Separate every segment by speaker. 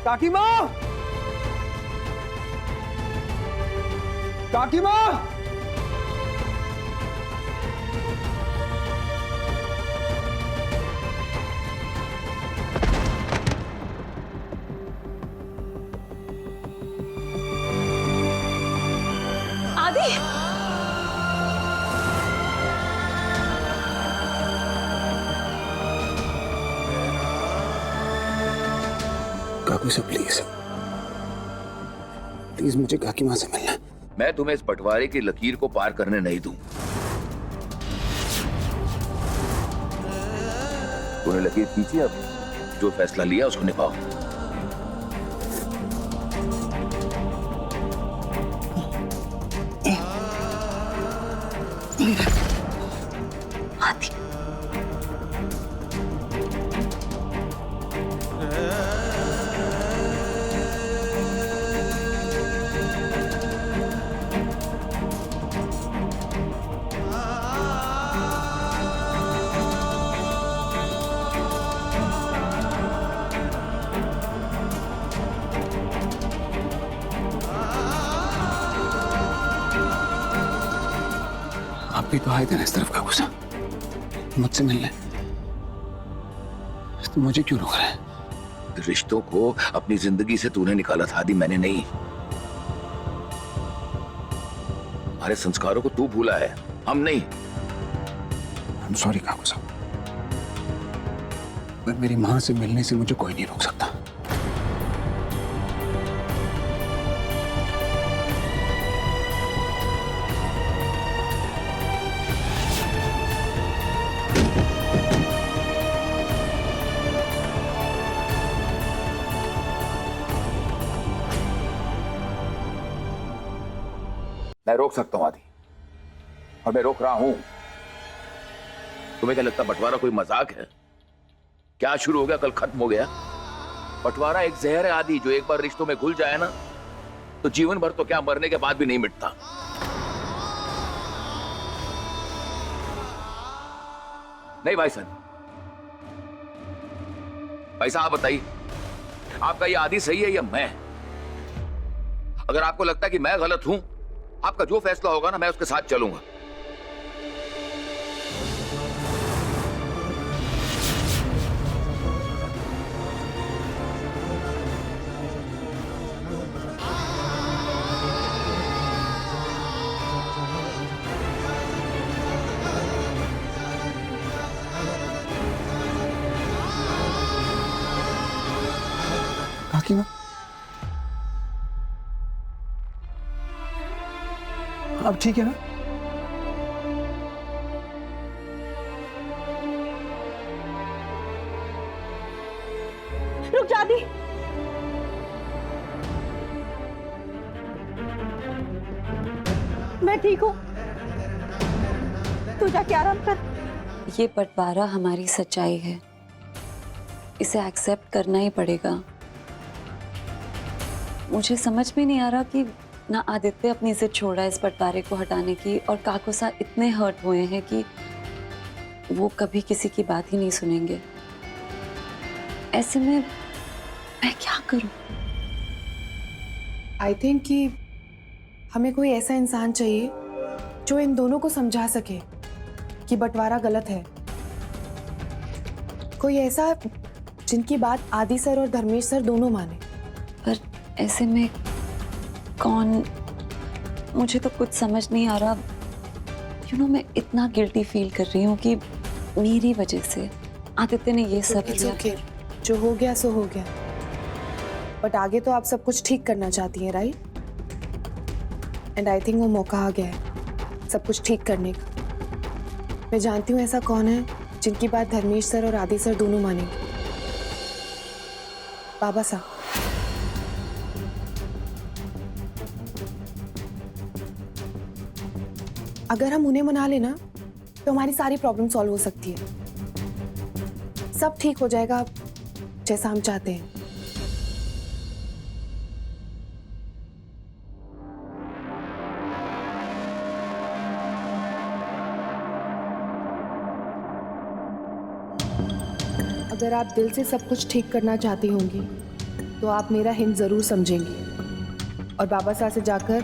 Speaker 1: काकी माँ, काकी माँ,
Speaker 2: आदि।
Speaker 3: काकू से प्लीज प्लीज मुझे काकी माँ से मिलना है।
Speaker 4: मैं तुम्हें इस बंटवारे की लकीर को पार करने नहीं दूं। तूने लकीर खींची, अब जो फैसला लिया उसको निभाओ।
Speaker 2: आदि,
Speaker 3: आप भी तो आए थे ना इस तरफ काकू साहब मुझसे मिलने, तो मुझे क्यों रोक रहे हैं?
Speaker 4: रिश्तों को अपनी जिंदगी से तूने निकाला था आदि, मैंने नहीं। हमारे संस्कारों को तू भूला है, हम नहीं।
Speaker 3: I'm sorry काकू साहब, पर मेरी माँ से मिलने से मुझे कोई नहीं रोक सकता।
Speaker 4: मैं रोक सकता हूं आदि, और मैं रोक रहा हूं। तुम्हें क्या लगता बंटवारा कोई मजाक है? क्या शुरू हो गया कल खत्म हो गया। बंटवारा एक जहर है आदि, जो एक बार रिश्तों में घुल जाए ना तो जीवन भर तो क्या मरने के बाद भी नहीं मिटता। नहीं भाई साहब, भाई साहब बताइए, आपका ये आदि सही है या मैं? अगर आपको लगता है कि मैं गलत हूं, आपका जो फैसला होगा ना मैं उसके साथ चलूंगा।
Speaker 3: काकी माँ, अब ठीक है ना?
Speaker 2: रुक जा आदि। मैं ठीक हूँ, तू जाके आराम कर।
Speaker 5: ये बंटवारा हमारी सच्चाई है, इसे एक्सेप्ट करना ही पड़ेगा। मुझे समझ में नहीं आ रहा कि ना आदित्य अपनी जिद छोड़ा इस बंटवारे को हटाने की, और काकू सा इतने हर्ट हुए हैं कि वो कभी किसी की बात ही नहीं सुनेंगे। ऐसे में मैं क्या करूं?
Speaker 6: आई थिंक कि हमें कोई ऐसा इंसान चाहिए जो इन दोनों को समझा सके कि बंटवारा गलत है। कोई ऐसा जिनकी बात आदि सर और धर्मेश सर दोनों माने।
Speaker 5: पर ऐसे में कौन? मुझे तो कुछ समझ नहीं आ रहा। मैं इतना गिल्टी फील कर रही हूँ कि मेरी वजह से आदित्य ने ये सब
Speaker 6: It's
Speaker 5: किया।
Speaker 6: okay. जो हो गया सो हो गया, बट आगे तो आप सब कुछ ठीक करना चाहती हैं, राइट? एंड आई थिंक वो मौका आ गया है सब कुछ ठीक करने का। मैं जानती हूँ ऐसा कौन है जिनकी बात धर्मेश सर और आदि सर दोनों मानेंगे। बाबा साहब। अगर हम उन्हें मना लेना तो हमारी सारी प्रॉब्लम सॉल्व हो सकती है। सब ठीक हो जाएगा जैसा हम चाहते हैं। अगर आप दिल से सब कुछ ठीक करना चाहती होंगी तो आप मेरा हिंट जरूर समझेंगे और बाबा साहब से जाकर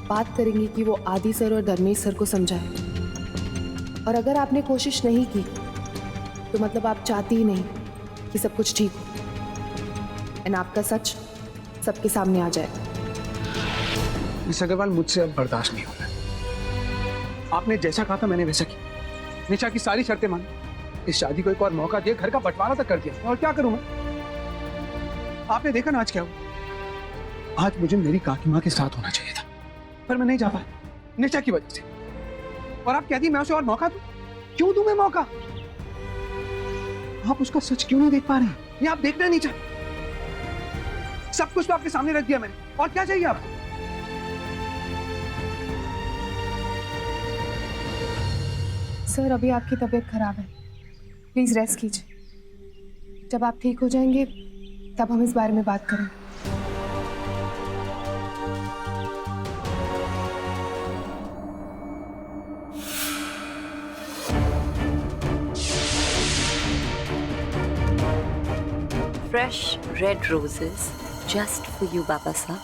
Speaker 6: बात करेंगे कि वो आदि सर और धर्मेश सर को समझाए। और अगर आपने कोशिश नहीं की तो मतलब आप चाहती ही नहीं कि सब कुछ ठीक हो एंड आपका सच सबके सामने आ जाए।
Speaker 3: मिस अग्रवाल, मुझसे अब बर्दाश्त नहीं हो रहा। आपने जैसा कहा था मैंने वैसा किया। निशा की सारी शर्तें मानी, इस शादी को एक और मौका दिया, घर का बंटवारा तक कर दिया। और क्या करूं मैं? आपने देखा ना आज क्या हुआ। आज मुझे मेरी काकी माँ के साथ होना चाहिए था, पर मैं नहीं जा पाया निशा की वजह से। और आप कहती मैं उसे और मौका दूं? क्यों दूं मैं मौका? आप उसका सच क्यों नहीं देख पा रहे हैं? ये आप देखना नहीं चाहते। सब कुछ तो आपके सामने रख दिया मैंने, और क्या चाहिए आपको?
Speaker 6: सर अभी आपकी तबीयत खराब है, प्लीज रेस्ट कीजिए। जब आप ठीक हो जाएंगे तब हम इस बारे में बात करें।
Speaker 5: Fresh red roses just for you, Baba Sahab.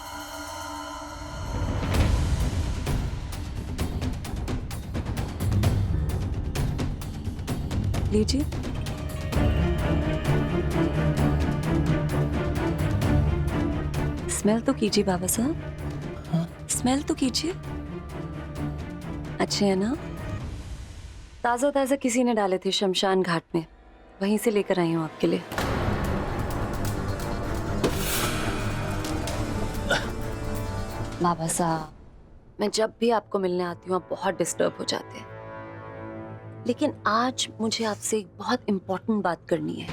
Speaker 5: लीजिए। स्मेल तो कीजिए बाबा साहब, स्मेल तो कीजिए। अच्छे है ना? ताजा ताजा किसी ने डाले थे शमशान घाट में, वहीं से लेकर आई हूँ आपके लिए। बाबा साहब, मैं जब भी आपको मिलने आती हूँ आप बहुत डिस्टर्ब हो जाते हैं, लेकिन आज मुझे आपसे एक बहुत इंपॉर्टेंट बात करनी है।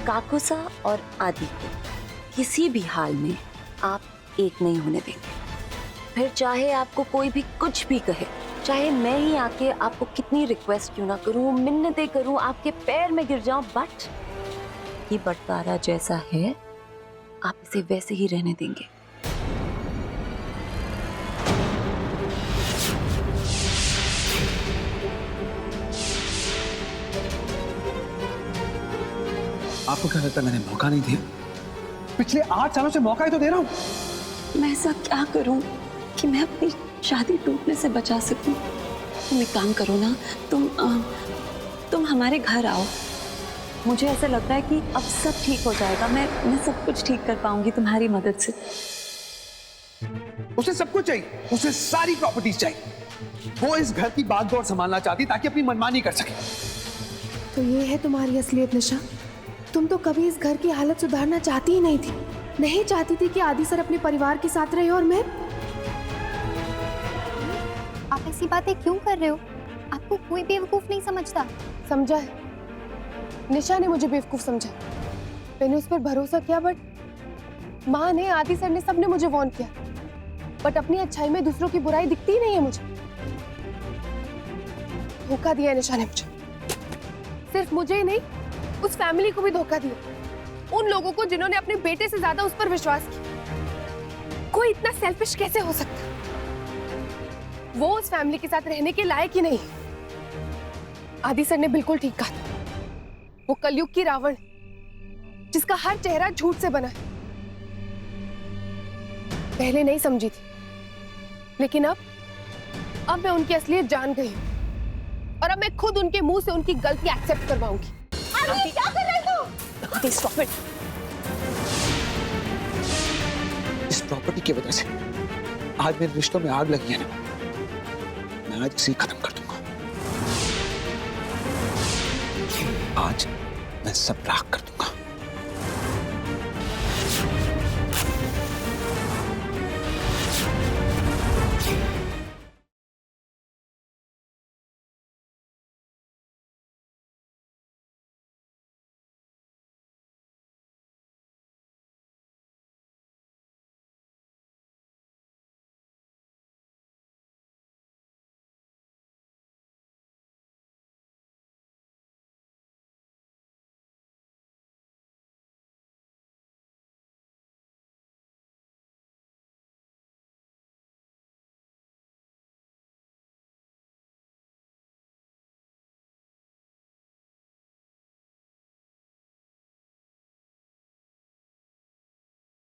Speaker 5: काकोसा और आदि को किसी भी हाल में आप एक नहीं होने देंगे। फिर चाहे आपको कोई भी कुछ भी कहे, चाहे मैं ही आके आपको कितनी रिक्वेस्ट क्यों ना करूं, मिन्नतें करूं, आपके पैर में गिर जाऊं, बट ये बंटवारा जैसा है आप इसे वैसे ही रहने देंगे।
Speaker 3: आपको क्या लगता है मैंने मौका नहीं दिया? पिछले 8 सालों से मौका ही तो दे रहा हूं।
Speaker 5: मैं ऐसा क्या करूं कि मैं अपनी शादी टूटने से बचा सकूं? तुम एक काम करो ना, तुम हमारे घर आओ। मुझे ऐसा लग रहा है कि अब सब ठीक हो जाएगा। मैं सब कुछ ठीक कर पाऊंगी तुम्हारी मदद से।
Speaker 3: उसे सब कुछ चाहिए, उसे सारी प्रॉपर्टीज चाहिए। वो इस घर की बागडोर संभालना चाहती ताकि अपनी मनमानी कर सके।
Speaker 6: तो ये है तुम्हारी असलियत निशा। तुम तो कभी इस घर की हालत सुधारना चाहती ही नहीं थी, नहीं चाहती थी कि आदि सर अपने परिवार के साथ रहे। और मैं,
Speaker 1: आप ऐसी बातें क्यों कर रहे हो? आपको कोई बेवकूफ नहीं समझता।
Speaker 6: समझा है, निशा ने मुझे बेवकूफ समझा। मैंने उस पर भरोसा किया, बट माँ ने, आदि सर ने, सबने मुझे वार्न किया, बट अपनी अच्छाई में दूसरों की बुराई दिखती ही नहीं है मुझे। धोखा दिया निशा ने मुझे, सिर्फ मुझे ही नहीं उस फैमिली को भी धोखा दिया। उन लोगों को जिन्होंने अपने बेटे से ज्यादा उस पर विश्वास किया। कोई इतना सेल्फिश कैसे हो सकता? वो उस फैमिली के साथ रहने के लायक ही नहीं। आदि सर ने बिल्कुल ठीक कहा था। वो कलयुग की रावण, जिसका हर चेहरा झूठ से बना है। पहले नहीं समझी थी, लेकिन अब मैं उनकी असलियत जान गई हूं, और अब मैं खुद उनके मुंह से उनकी गलती एक्सेप्ट करवाऊंगी।
Speaker 2: आदि, क्या कर रहे हो?
Speaker 6: आदि, स्टॉप इट।
Speaker 3: इस प्रॉपर्टी की वजह से आज मेरे रिश्तों में आग लगी है ना, मैं आज इसे खत्म कर दूंगा। आज मैं सब राख कर दूंगा।